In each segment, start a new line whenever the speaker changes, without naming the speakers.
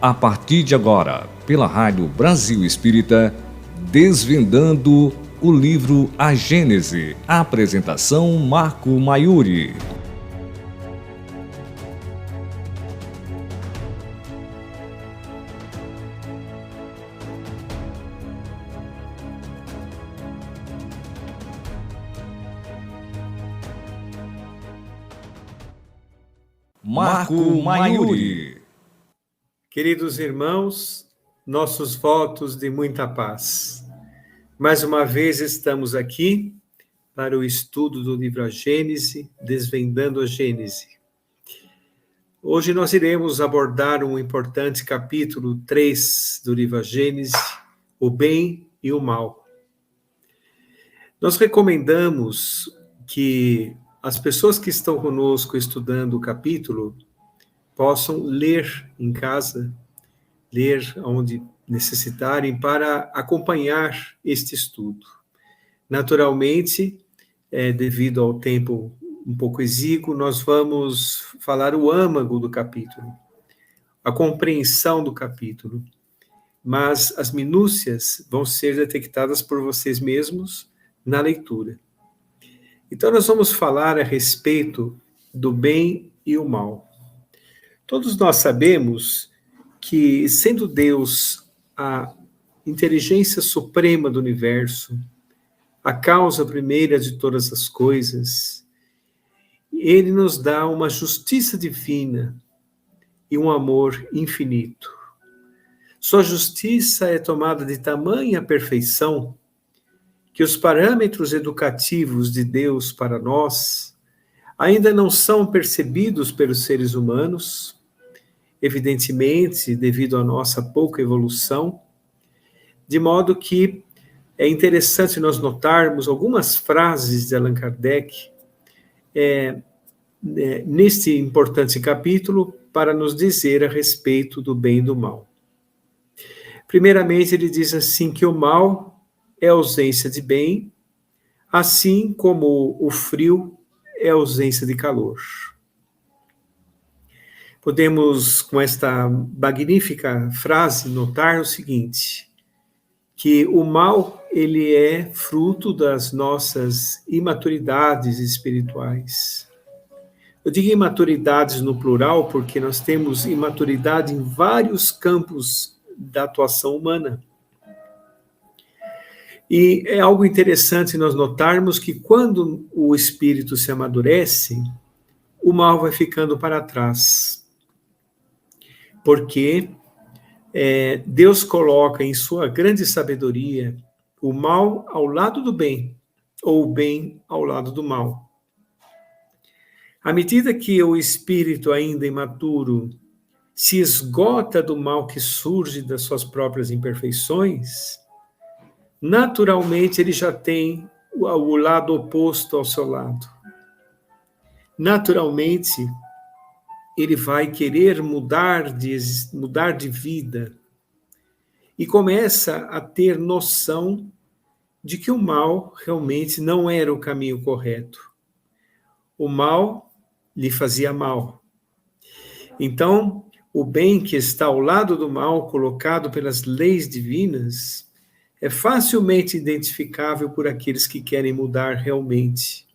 A partir de agora, pela Rádio Brasil Espírita, Desvendando o livro A Gênese. Apresentação Marco Maiuri. Marco Maiuri.
Queridos irmãos, nossos votos de muita paz. Mais uma vez estamos aqui para o estudo do livro A Gênese, Desvendando a Gênese. Hoje nós iremos abordar um importante capítulo 3 do livro A Gênese, o bem e o mal. Nós recomendamos que as pessoas que estão conosco estudando o capítulo possam ler em casa, ler onde necessitarem para acompanhar este estudo. Naturalmente, devido ao tempo um pouco exíguo, nós vamos falar o âmago do capítulo, a compreensão do capítulo, mas as minúcias vão ser detectadas por vocês mesmos na leitura. Então, nós vamos falar a respeito do bem e o mal. Todos nós sabemos que, sendo Deus a inteligência suprema do universo, a causa primeira de todas as coisas, Ele nos dá uma justiça divina e um amor infinito. Sua justiça é tomada de tamanha perfeição que os parâmetros educativos de Deus para nós ainda não são percebidos pelos seres humanos, evidentemente devido à nossa pouca evolução, de modo que é interessante nós notarmos algumas frases de Allan Kardec neste importante capítulo para nos dizer a respeito do bem e do mal. Primeiramente, ele diz assim que o mal é ausência de bem, assim como o frio é ausência de calor. Podemos, com esta magnífica frase, notar o seguinte, que o mal, ele é fruto das nossas imaturidades espirituais. Eu digo imaturidades no plural porque nós temos imaturidade em vários campos da atuação humana. E é algo interessante nós notarmos que quando o espírito se amadurece, o mal vai ficando para trás. Porque Deus coloca em sua grande sabedoria o mal ao lado do bem, ou o bem ao lado do mal. À medida que o espírito ainda imaturo se esgota do mal que surge das suas próprias imperfeições, naturalmente ele já tem o lado oposto ao seu lado. Naturalmente, ele vai querer mudar de vida e começa a ter noção de que o mal realmente não era o caminho correto. O mal lhe fazia mal. Então, o bem que está ao lado do mal, colocado pelas leis divinas, é facilmente identificável por aqueles que querem mudar realmente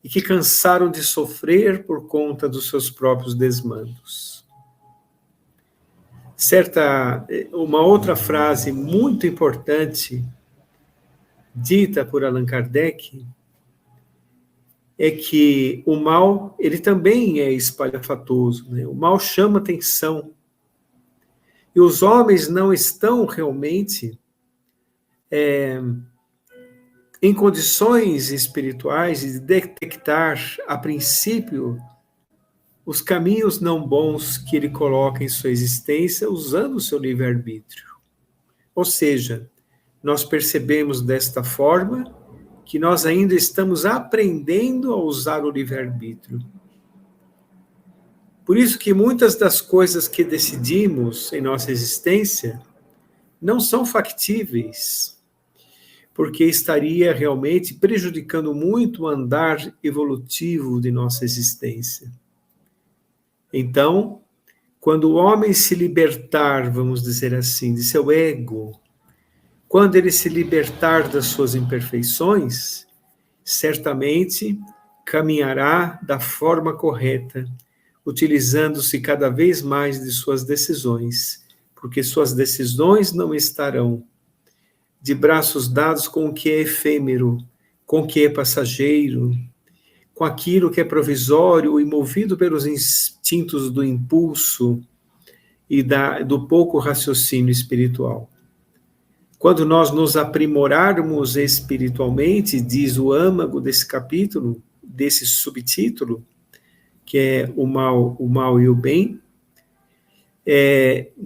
e que cansaram de sofrer por conta dos seus próprios desmandos. Uma outra frase muito importante, dita por Allan Kardec, é que o mal, ele também é espalhafatoso, né? O mal chama atenção. E os homens não estão realmente em condições espirituais de detectar, a princípio, os caminhos não bons que ele coloca em sua existência usando o seu livre-arbítrio. Ou seja, nós percebemos desta forma que nós ainda estamos aprendendo a usar o livre-arbítrio. Por isso que muitas das coisas que decidimos em nossa existência não são factíveis, porque estaria realmente prejudicando muito o andar evolutivo de nossa existência. Então, quando o homem se libertar, vamos dizer assim, de seu ego, quando ele se libertar das suas imperfeições, certamente caminhará da forma correta, utilizando-se cada vez mais de suas decisões, porque suas decisões não estarão de braços dados com o que é efêmero, com o que é passageiro, com aquilo que é provisório e movido pelos instintos do impulso e do pouco raciocínio espiritual. Quando nós nos aprimorarmos espiritualmente, diz o âmago desse capítulo, desse subtítulo, que é o mal e o bem,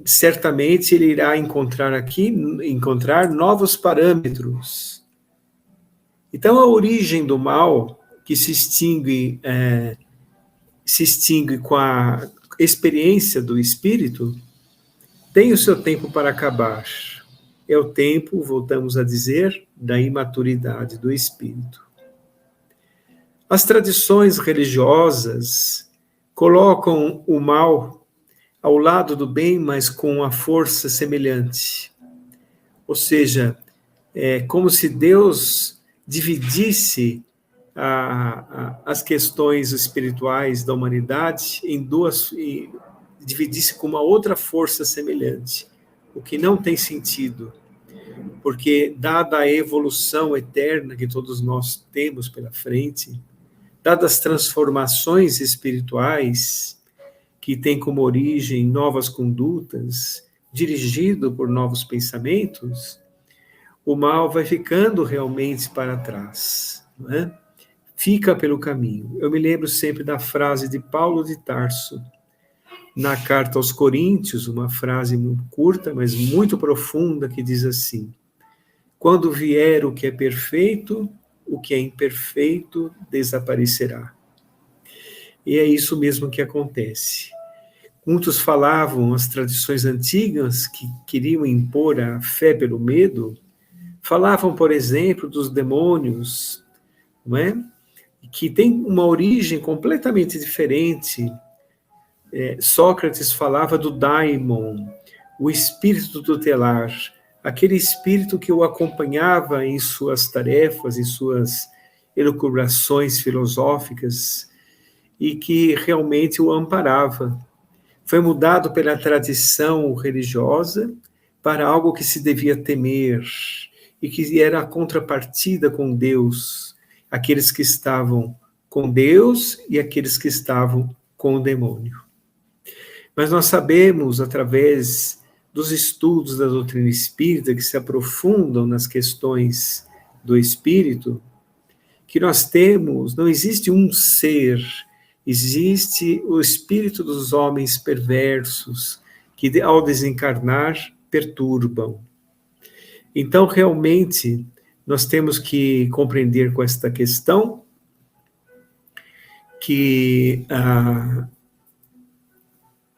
certamente ele irá encontrar novos parâmetros. Então, a origem do mal, que se extingue com a experiência do espírito, tem o seu tempo para acabar. É o tempo, voltamos a dizer, da imaturidade do espírito. As tradições religiosas colocam o mal ao lado do bem, mas com uma força semelhante. Ou seja, é como se Deus dividisse as questões espirituais da humanidade em duas, e dividisse com uma outra força semelhante, o que não tem sentido, porque dada a evolução eterna que todos nós temos pela frente, dadas as transformações espirituais que têm como origem novas condutas, dirigido por novos pensamentos, o mal vai ficando realmente para trás, não é? Fica pelo caminho. Eu me lembro sempre da frase de Paulo de Tarso, na carta aos Coríntios, uma frase muito curta, mas muito profunda, que diz assim: quando vier o que é perfeito, o que é imperfeito desaparecerá. E é isso mesmo que acontece. Muitos falavam, as tradições antigas que queriam impor a fé pelo medo, falavam, por exemplo, dos demônios, não é? Que tem uma origem completamente diferente. Sócrates falava do daimon, o espírito tutelar, aquele espírito que o acompanhava em suas tarefas, em suas elucubrações filosóficas, e que realmente o amparava. Foi mudado pela tradição religiosa para algo que se devia temer, e que era a contrapartida com Deus, aqueles que estavam com Deus e aqueles que estavam com o demônio. Mas nós sabemos, através dos estudos da doutrina espírita, que se aprofundam nas questões do espírito, que nós temos, não existe um ser, existe o espírito dos homens perversos, que ao desencarnar perturbam. Então, realmente, nós temos que compreender com esta questão que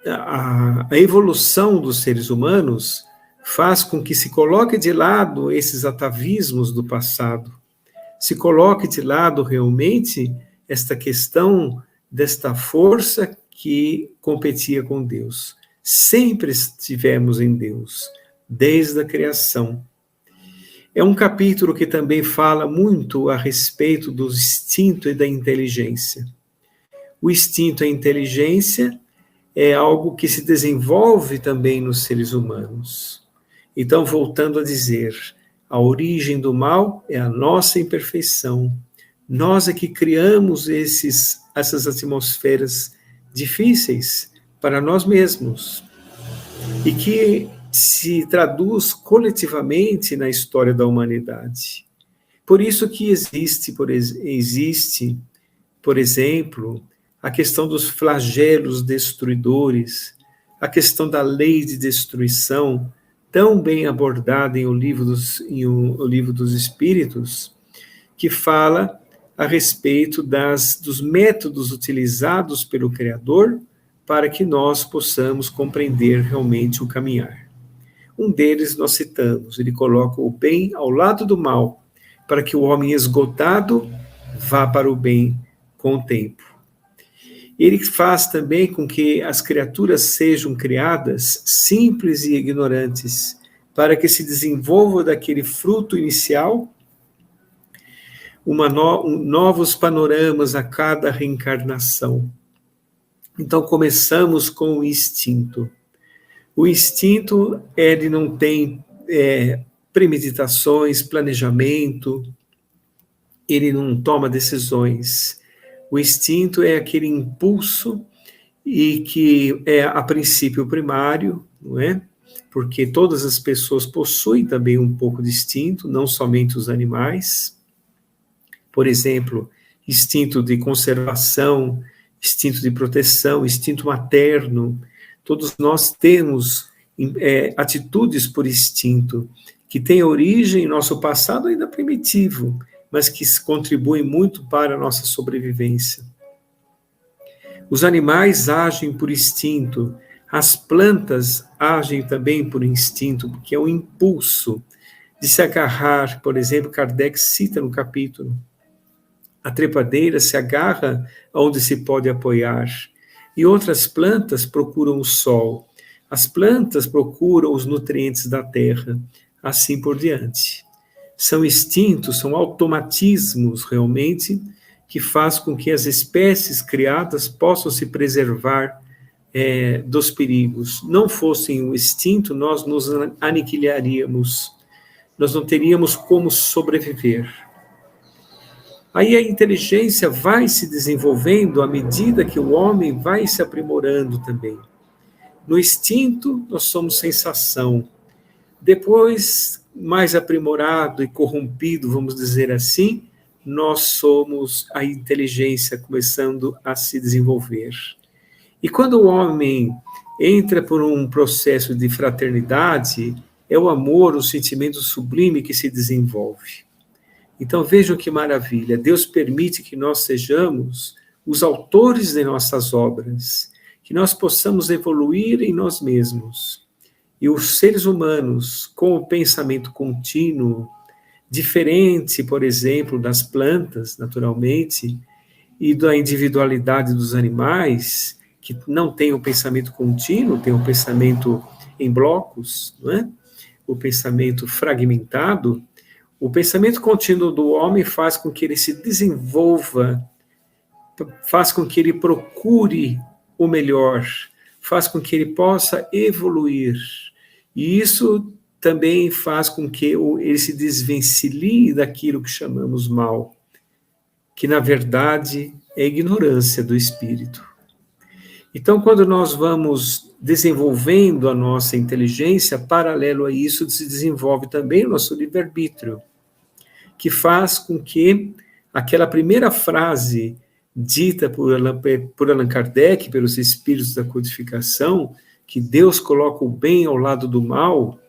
a evolução dos seres humanos faz com que se coloque de lado esses atavismos do passado, se coloque de lado realmente esta questão desta força que competia com Deus. Sempre estivemos em Deus, desde a criação. É um capítulo que também fala muito a respeito do instinto e da inteligência. O instinto e a inteligência é algo que se desenvolve também nos seres humanos. Então, voltando a dizer, a origem do mal é a nossa imperfeição. Nós é que criamos essas atmosferas difíceis para nós mesmos, e que se traduz coletivamente na história da humanidade. Por isso que existe, por exemplo, a questão dos flagelos destruidores, a questão da lei de destruição, tão bem abordada em o livro dos Espíritos, que fala a respeito dos métodos utilizados pelo Criador para que nós possamos compreender realmente o caminhar. Um deles nós citamos, ele coloca o bem ao lado do mal, para que o homem esgotado vá para o bem com o tempo. Ele faz também com que as criaturas sejam criadas simples e ignorantes, para que se desenvolva daquele fruto inicial novos panoramas a cada reencarnação. Então começamos com o instinto. O instinto, ele não tem premeditações, planejamento, ele não toma decisões. O instinto é aquele impulso e que é a princípio primário, não é? Porque todas as pessoas possuem também um pouco de instinto, não somente os animais. Por exemplo, instinto de conservação, instinto de proteção, instinto materno. Todos nós temos atitudes por instinto, que têm origem em nosso passado ainda primitivo, mas que contribuem muito para a nossa sobrevivência. Os animais agem por instinto, as plantas agem também por instinto, porque é um impulso de se agarrar. Por exemplo, Kardec cita no capítulo, a trepadeira se agarra onde se pode apoiar, e outras plantas procuram o sol, as plantas procuram os nutrientes da terra, assim por diante. São instintos, são automatismos realmente, que faz com que as espécies criadas possam se preservar dos perigos. Não fossem o instinto, nós nos aniquilaríamos, nós não teríamos como sobreviver. Aí a inteligência vai se desenvolvendo à medida que o homem vai se aprimorando também. No instinto, nós somos sensação. Depois, mais aprimorado e corrompido, vamos dizer assim, nós somos a inteligência começando a se desenvolver. E quando o homem entra por um processo de fraternidade, é o amor, o sentimento sublime que se desenvolve. Então vejam que maravilha, Deus permite que nós sejamos os autores de nossas obras, que nós possamos evoluir em nós mesmos. E os seres humanos, com o pensamento contínuo, diferente, por exemplo, das plantas, naturalmente, e da individualidade dos animais, que não tem o pensamento contínuo, tem o pensamento em blocos, não é? O pensamento fragmentado. O pensamento contínuo do homem faz com que ele se desenvolva, faz com que ele procure o melhor, faz com que ele possa evoluir. E isso também faz com que ele se desvencilhe daquilo que chamamos mal, que na verdade é ignorância do espírito. Então, quando nós vamos desenvolvendo a nossa inteligência, paralelo a isso se desenvolve também o nosso livre-arbítrio, que faz com que aquela primeira frase dita por Allan Kardec, pelos espíritos da codificação, que Deus coloca o bem ao lado do mal,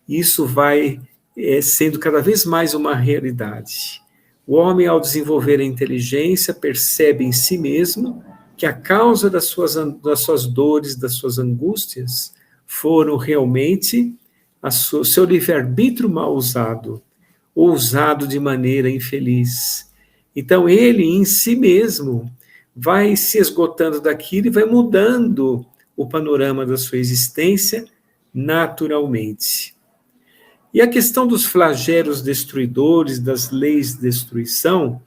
isso vai sendo cada vez mais uma realidade. O homem, ao desenvolver a inteligência, percebe em si mesmo que a causa das suas dores, das suas angústias, foram realmente seu livre-arbítrio mal usado, ou usado de maneira infeliz. Então ele, em si mesmo, vai se esgotando daquilo e vai mudando o panorama da sua existência naturalmente. E a questão dos flagelos destruidores, das leis de destruição,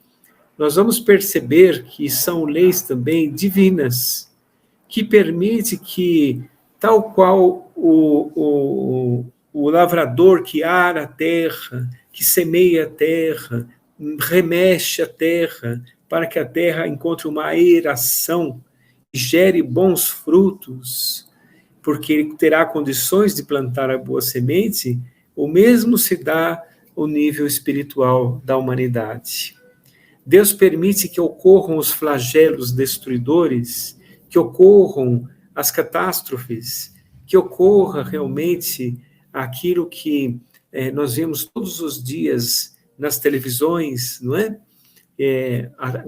nós vamos perceber que são leis também divinas, que permite que, tal qual o lavrador que ara a terra, que semeia a terra, remexe a terra, para que a terra encontre uma aeração e gere bons frutos, porque ele terá condições de plantar a boa semente, o mesmo se dá ao nível espiritual da humanidade. Deus permite que ocorram os flagelos destruidores, que ocorram as catástrofes, que ocorra realmente aquilo que nós vemos todos os dias nas televisões, não é?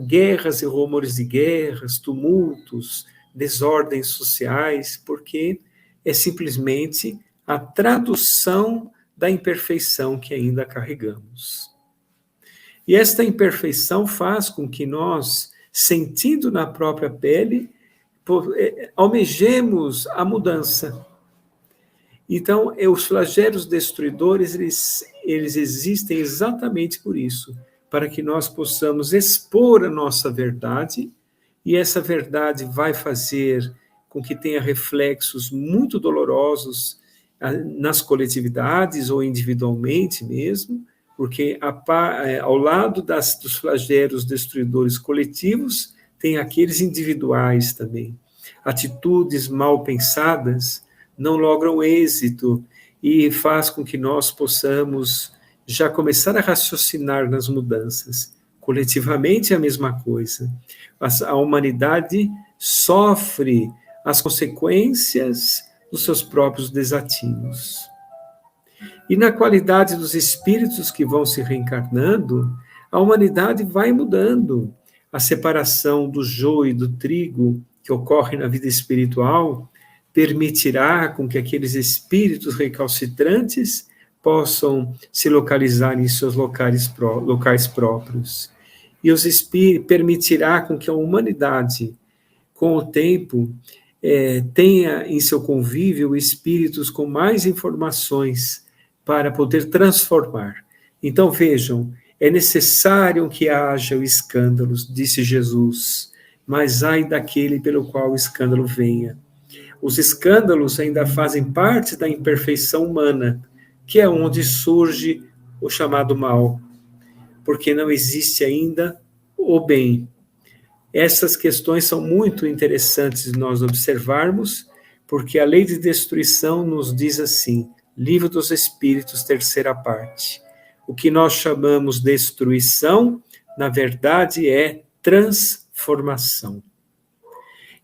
Guerras e rumores de guerras, tumultos, desordens sociais, porque é simplesmente a tradução da imperfeição que ainda carregamos. E esta imperfeição faz com que nós sentindo na própria pele, almejemos a mudança. Então, os flagelos destruidores, eles existem exatamente por isso, para que nós possamos expor a nossa verdade, e essa verdade vai fazer com que tenha reflexos muito dolorosos nas coletividades ou individualmente mesmo, porque ao lado dos flagelos destruidores coletivos, tem aqueles individuais também. Atitudes mal pensadas não logram êxito e faz com que nós possamos já começar a raciocinar nas mudanças. Coletivamente é a mesma coisa. A humanidade sofre as consequências dos seus próprios desatinos. E na qualidade dos espíritos que vão se reencarnando, a humanidade vai mudando. A separação do joio e do trigo que ocorre na vida espiritual permitirá com que aqueles espíritos recalcitrantes possam se localizar em seus locais próprios. E os espíritos permitirá com que a humanidade, com o tempo, tenha em seu convívio espíritos com mais informações para poder transformar. Então, vejam, é necessário que haja escândalos, disse Jesus, mas ai daquele pelo qual o escândalo venha. Os escândalos ainda fazem parte da imperfeição humana, que é onde surge o chamado mal, porque não existe ainda o bem. Essas questões são muito interessantes de nós observarmos, porque a lei de destruição nos diz assim, Livro dos Espíritos, terceira parte. O que nós chamamos de destruição, na verdade, é transformação.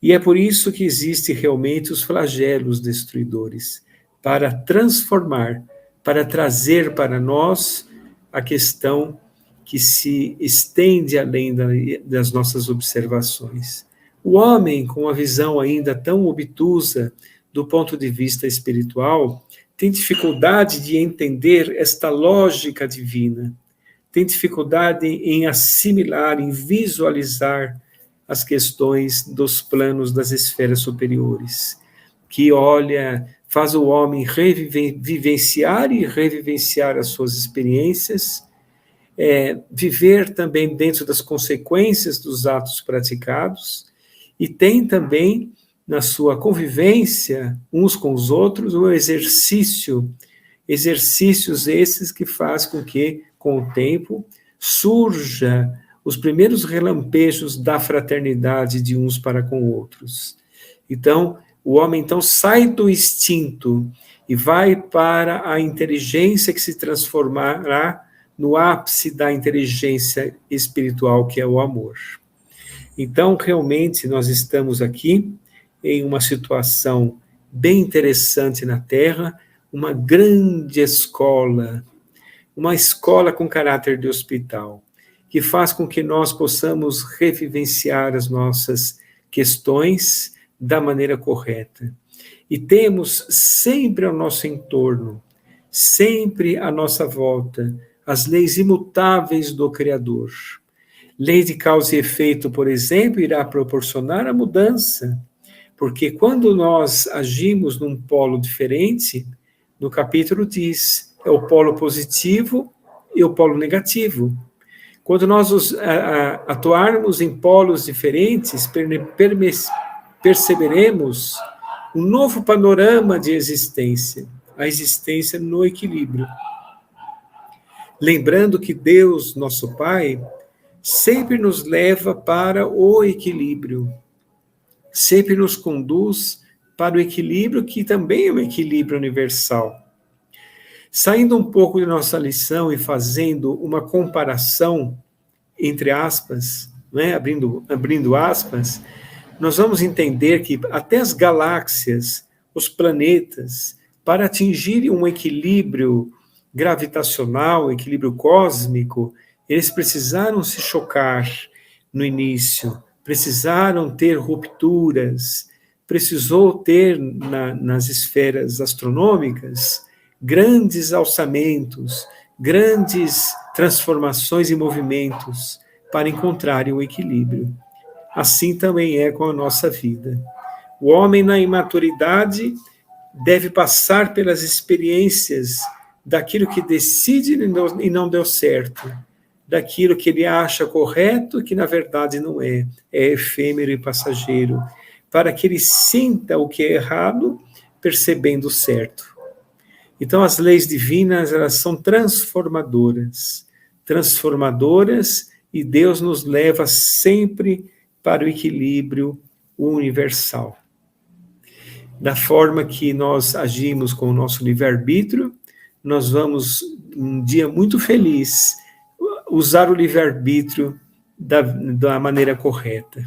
E é por isso que existem realmente os flagelos destruidores, para transformar, para trazer para nós a questão que se estende além das nossas observações. O homem, com uma visão ainda tão obtusa do ponto de vista espiritual, tem dificuldade de entender esta lógica divina, tem dificuldade em assimilar, em visualizar as questões dos planos das esferas superiores, que faz o homem vivenciar e revivenciar as suas experiências, viver também dentro das consequências dos atos praticados, e tem também, na sua convivência uns com os outros, o exercícios esses que faz com que, com o tempo, surja os primeiros relampejos da fraternidade de uns para com outros. Então, o homem sai do instinto e vai para a inteligência que se transformará no ápice da inteligência espiritual, que é o amor. Então, realmente, nós estamos aqui em uma situação bem interessante na Terra, uma grande escola, uma escola com caráter de hospital, que faz com que nós possamos revivenciar as nossas questões da maneira correta. E temos sempre ao nosso entorno, sempre à nossa volta, as leis imutáveis do Criador. Lei de causa e efeito, por exemplo, irá proporcionar a mudança, porque quando nós agimos num polo diferente, no capítulo diz, é o polo positivo e o polo negativo. Quando nós atuarmos em polos diferentes, perceberemos um novo panorama de existência, a existência no equilíbrio. Lembrando que Deus, nosso Pai, sempre nos leva para o equilíbrio, sempre nos conduz para o equilíbrio, que também é um equilíbrio universal. Saindo um pouco de nossa lição e fazendo uma comparação, entre aspas, né, abrindo aspas, nós vamos entender que até as galáxias, os planetas, para atingirem um equilíbrio gravitacional, equilíbrio cósmico, eles precisaram se chocar no início, precisaram ter rupturas, precisou ter nas esferas astronômicas grandes alçamentos, grandes transformações e movimentos para encontrarem o equilíbrio. assim também é com a nossa vida. O homem, na imaturidade, deve passar pelas experiências daquilo que decide e não deu certo, daquilo que ele acha correto, que na verdade não é efêmero e passageiro, para que ele sinta o que é errado, percebendo o certo. Então, as leis divinas, elas são transformadoras, e Deus nos leva sempre para o equilíbrio universal. Da forma que nós agimos com o nosso livre-arbítrio, nós vamos, um dia muito feliz, usar o livre-arbítrio da maneira correta.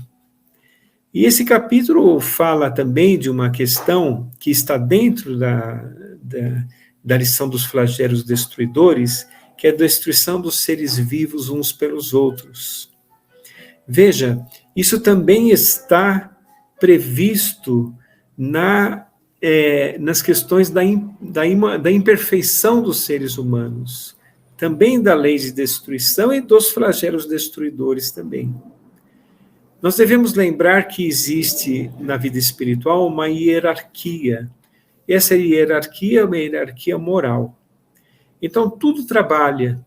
E esse capítulo fala também de uma questão que está dentro da lição dos flagelos destruidores, que é a destruição dos seres vivos uns pelos outros. Veja, isso também está previsto nas questões da imperfeição dos seres humanos, também da lei de destruição e dos flagelos destruidores também. Nós devemos lembrar que existe na vida espiritual uma hierarquia. Essa hierarquia é uma hierarquia moral. Então, tudo trabalha.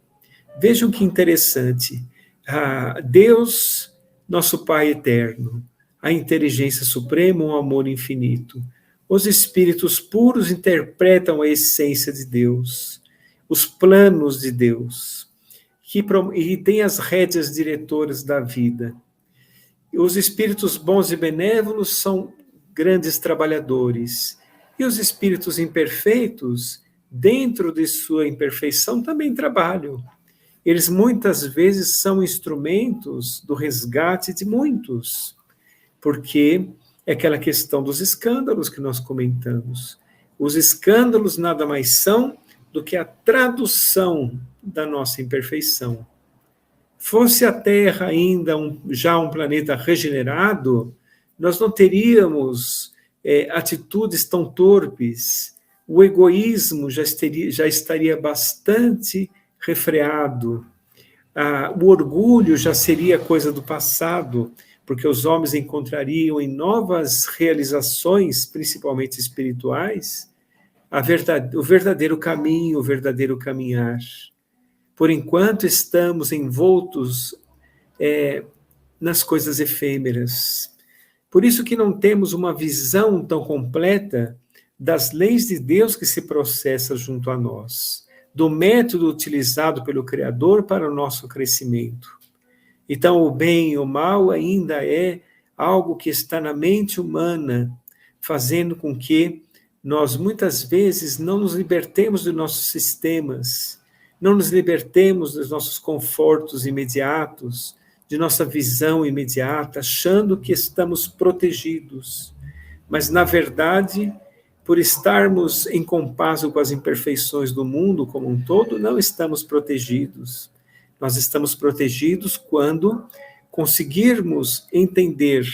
Vejam que interessante. Deus, nosso Pai eterno, a inteligência suprema, um amor infinito. Os espíritos puros interpretam a essência de Deus, os planos de Deus, e tem as rédeas diretoras da vida. Os espíritos bons e benévolos são grandes trabalhadores. E os espíritos imperfeitos, dentro de sua imperfeição, também trabalham. Eles muitas vezes são instrumentos do resgate de muitos, porque é aquela questão dos escândalos que nós comentamos. Os escândalos nada mais são do que a tradução da nossa imperfeição. Fosse a Terra ainda já um planeta regenerado, nós não teríamos atitudes tão torpes, o egoísmo já estaria bastante refreado, o orgulho já seria coisa do passado, porque os homens encontrariam em novas realizações, principalmente espirituais, o verdadeiro caminho, o verdadeiro caminhar. Por enquanto estamos envoltos nas coisas efêmeras. Por isso que não temos uma visão tão completa das leis de Deus que se processa junto a nós, do método utilizado pelo Criador para o nosso crescimento. Então, o bem e o mal ainda é algo que está na mente humana, fazendo com que nós, muitas vezes, não nos libertemos dos nossos sistemas, não nos libertemos dos nossos confortos imediatos, de nossa visão imediata, achando que estamos protegidos. Mas, na verdade, por estarmos em compasso com as imperfeições do mundo como um todo, não estamos protegidos. Nós estamos protegidos quando conseguirmos entender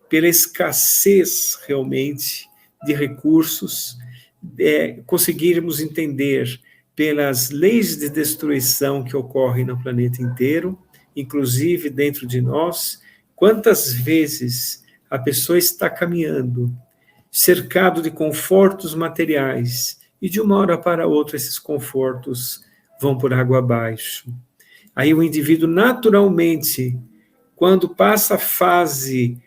pela escassez realmente de recursos, conseguirmos entender pelas leis de destruição que ocorrem no planeta inteiro, inclusive dentro de nós, quantas vezes a pessoa está caminhando, cercado de confortos materiais, e de uma hora para outra esses confortos vão por água abaixo. Aí o indivíduo naturalmente, quando passa a fase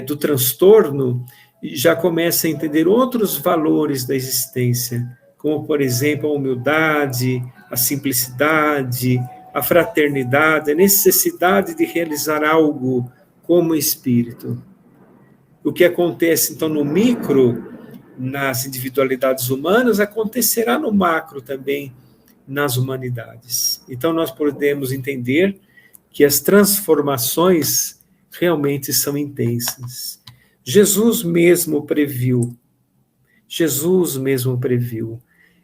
do transtorno, já começa a entender outros valores da existência, como, por exemplo, a humildade, a simplicidade, a fraternidade, a necessidade de realizar algo como espírito. O que acontece, então, no micro, nas individualidades humanas, acontecerá no macro também, nas humanidades. Então, nós podemos entender que as transformações realmente são intensas. Jesus mesmo previu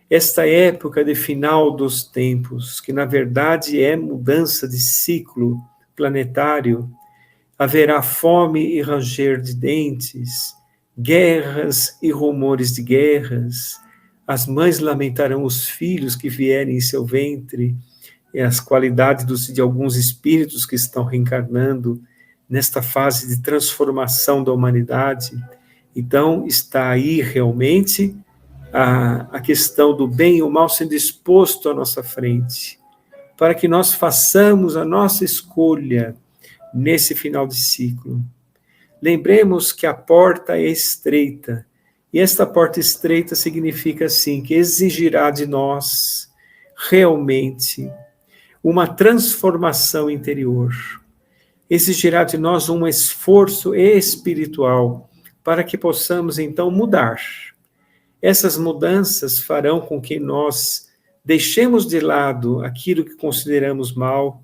esta época de final dos tempos, que na verdade é mudança de ciclo planetário. Haverá fome e ranger de dentes, guerras e rumores de guerras. As mães lamentarão os filhos que vierem em seu ventre, e as qualidades de alguns espíritos que estão reencarnando nesta fase de transformação da humanidade. Então, está aí realmente a questão do bem e o mal sendo exposto à nossa frente, para que nós façamos a nossa escolha nesse final de ciclo. Lembremos que a porta é estreita, e esta porta estreita significa, assim, que exigirá de nós, realmente, uma transformação interior. Exigirá de nós um esforço espiritual, para que possamos, então, mudar. Essas mudanças farão com que nós deixemos de lado aquilo que consideramos mal,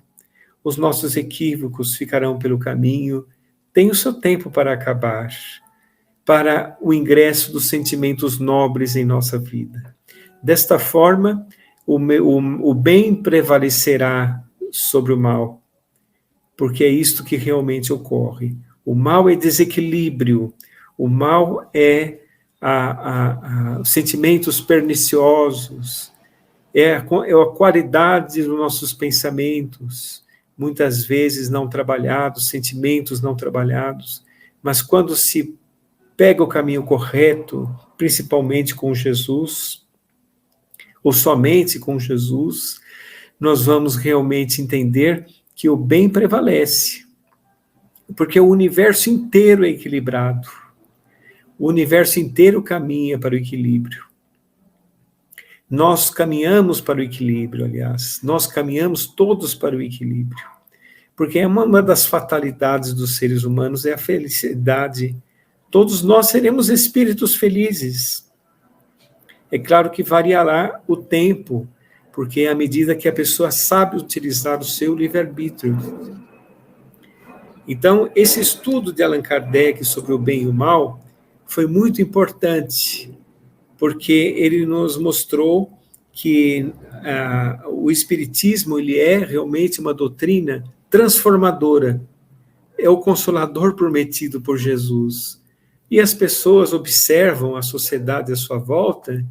os nossos equívocos ficarão pelo caminho, tem o seu tempo para acabar, para o ingresso dos sentimentos nobres em nossa vida. Desta forma, o bem prevalecerá sobre o mal, porque é isto que realmente ocorre. O mal é desequilíbrio, o mal é sentimentos perniciosos, é a qualidade dos nossos pensamentos, muitas vezes não trabalhados, sentimentos não trabalhados, mas quando se pega o caminho correto, principalmente com Jesus, ou somente com Jesus, nós vamos realmente entender que o bem prevalece, porque o universo inteiro é equilibrado, o universo inteiro caminha para o equilíbrio. Nós caminhamos para o equilíbrio, aliás, nós caminhamos todos para o equilíbrio, porque é uma das fatalidades dos seres humanos é a felicidade. Todos nós seremos espíritos felizes. É claro que variará o tempo, porque à medida que a pessoa sabe utilizar o seu livre-arbítrio. Então, esse estudo de Allan Kardec sobre o bem e o mal foi muito importante, porque ele nos mostrou que o Espiritismo ele é realmente uma doutrina transformadora, é o consolador prometido por Jesus. E as pessoas observam a sociedade à sua volta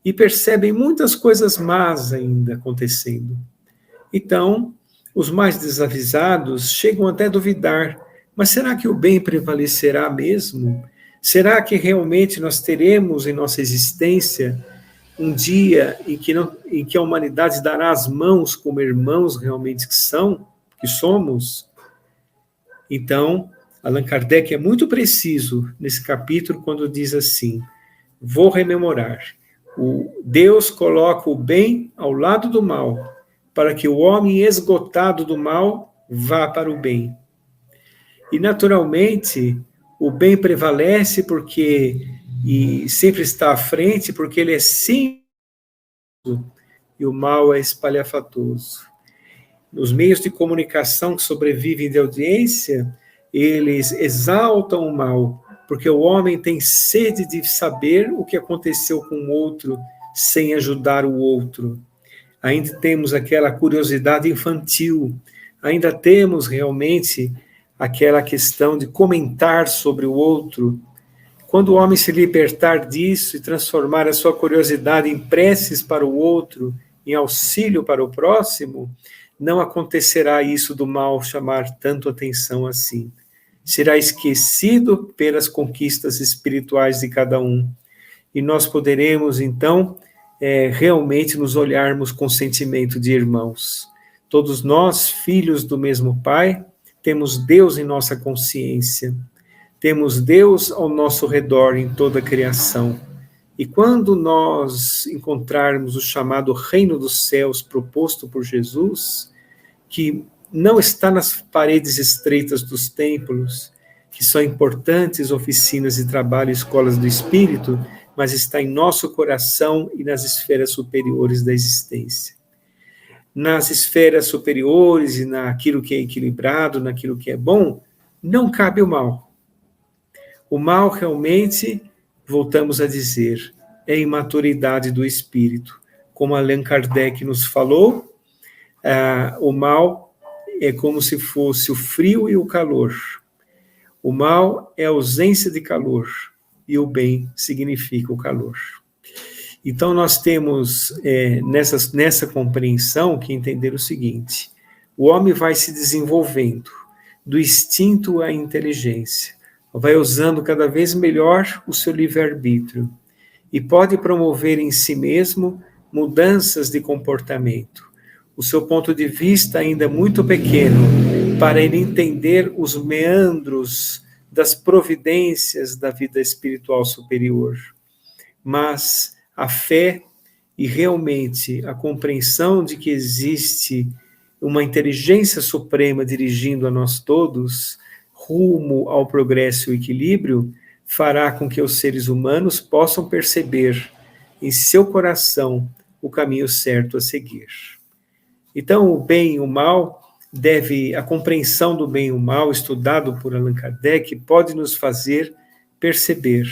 e percebem muitas coisas más ainda acontecendo. Então, os mais desavisados chegam até a duvidar, mas será que o bem prevalecerá mesmo? Será que realmente nós teremos em nossa existência um dia em que a humanidade dará as mãos como irmãos realmente que somos? Então, Allan Kardec é muito preciso nesse capítulo quando diz assim, vou rememorar, Deus coloca o bem ao lado do mal, para que o homem esgotado do mal vá para o bem. E, naturalmente, o bem prevalece e sempre está à frente, porque ele é simples e o mal é espalhafatoso. Os meios de comunicação que sobrevivem de audiência, eles exaltam o mal, porque o homem tem sede de saber o que aconteceu com o outro sem ajudar o outro. Ainda temos aquela curiosidade infantil, ainda temos realmente aquela questão de comentar sobre o outro. Quando o homem se libertar disso e transformar a sua curiosidade em preces para o outro, em auxílio para o próximo, não acontecerá isso do mal chamar tanto atenção assim. Será esquecido pelas conquistas espirituais de cada um. E nós poderemos, então, realmente nos olharmos com sentimento de irmãos. Todos nós, filhos do mesmo Pai, temos Deus em nossa consciência. Temos Deus ao nosso redor em toda a criação. E quando nós encontrarmos o chamado reino dos céus proposto por Jesus, que não está nas paredes estreitas dos templos, que são importantes oficinas de trabalho e escolas do Espírito, mas está em nosso coração e nas esferas superiores da existência. Nas esferas superiores e naquilo que é equilibrado, naquilo que é bom, não cabe o mal. O mal realmente, voltamos a dizer, é a imaturidade do espírito. Como Allan Kardec nos falou, o mal é como se fosse o frio e o calor. O mal é a ausência de calor e o bem significa o calor. Então nós temos nessa compreensão que entender o seguinte, o homem vai se desenvolvendo, do instinto à inteligência. Vai usando cada vez melhor o seu livre-arbítrio e pode promover em si mesmo mudanças de comportamento. O seu ponto de vista ainda é muito pequeno para ele entender os meandros das providências da vida espiritual superior. Mas a fé e realmente a compreensão de que existe uma inteligência suprema dirigindo a nós todos, rumo ao progresso e equilíbrio, fará com que os seres humanos possam perceber em seu coração o caminho certo a seguir. Então, o bem e o mal a compreensão do bem e o mal, estudado por Allan Kardec, pode nos fazer perceber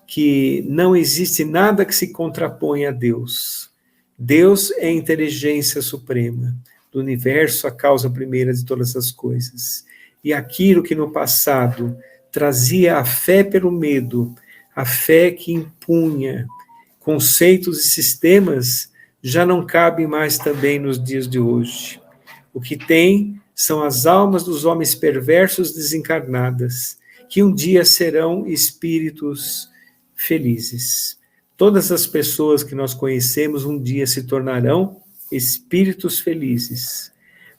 que não existe nada que se contrapõe a Deus. Deus é a inteligência suprema do universo, a causa primeira de todas as coisas. E aquilo que no passado trazia a fé pelo medo, a fé que impunha conceitos e sistemas, já não cabe mais também nos dias de hoje. O que tem são as almas dos homens perversos desencarnadas, que um dia serão espíritos felizes. Todas as pessoas que nós conhecemos um dia se tornarão espíritos felizes,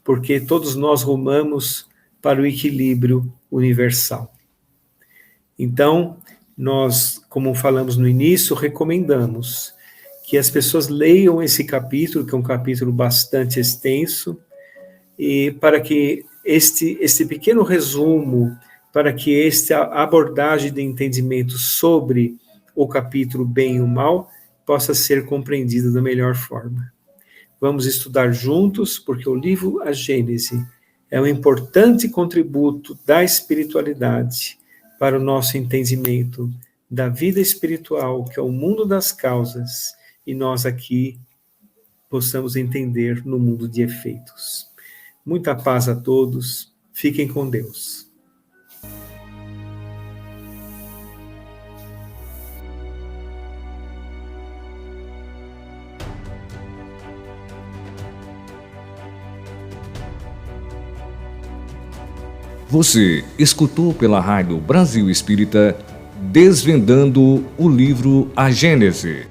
porque todos nós rumamos para o equilíbrio universal. Então, nós, como falamos no início, recomendamos que as pessoas leiam esse capítulo, que é um capítulo bastante extenso, e para que este pequeno resumo, para que esta abordagem de entendimento sobre o capítulo bem e o mal possa ser compreendida da melhor forma. Vamos estudar juntos, porque o livro A Gênese é um importante contributo da espiritualidade para o nosso entendimento da vida espiritual, que é o mundo das causas, e nós aqui possamos entender no mundo de efeitos. Muita paz a todos, fiquem com Deus.
Você escutou pela Rádio Brasil Espírita Desvendando o livro A Gênese.